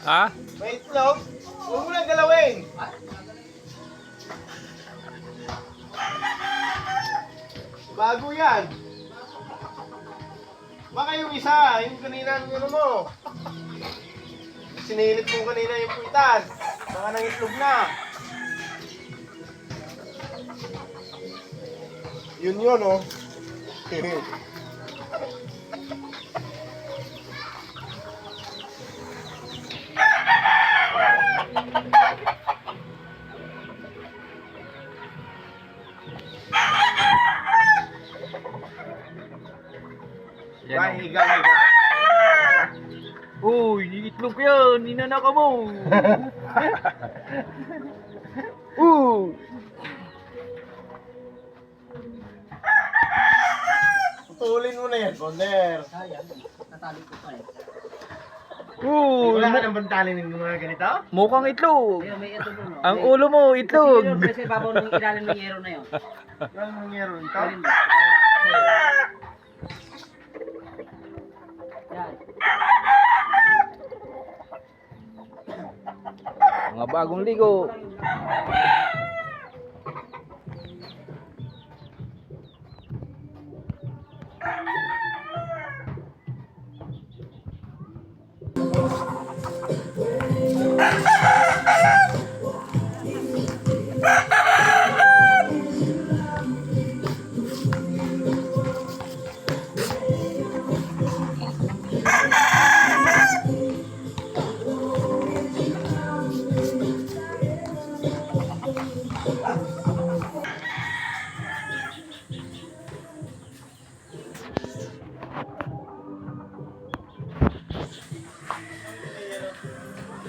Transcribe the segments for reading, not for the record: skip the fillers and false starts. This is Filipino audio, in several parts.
Ha? May itlog. Huwag mo lang galawin. Bago yan. Baka yung isa, yung kanina, ano mo. Sinilip mo kanina yung puwitan. Baka nang itlog na. Yun, oh. Ba, higa-higa. Uy, itlog yan. Ninanaka mo. Putulin mo na yan, Bonder. Ayan, natali ko pa eh. Wala ka nang bantalin ng mga ganito? Mukhang itlog. Ayun, may ito doon. Oh. Ang ulo mo, itlog. Kasi babaw ng ilalim ng yero na yun. Ano nangyari ito? Ayun, yan. Mga bagong ligo.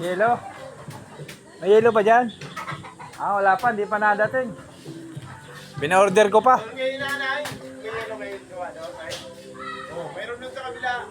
Yelo? May yelo ba dyan? Ah, wala pa. Hindi pa nadating. Pina-order ko pa. Ang ngayon nanay, ngayon ano kayo gawa daw, tay? Oh, meron dun sa kabila.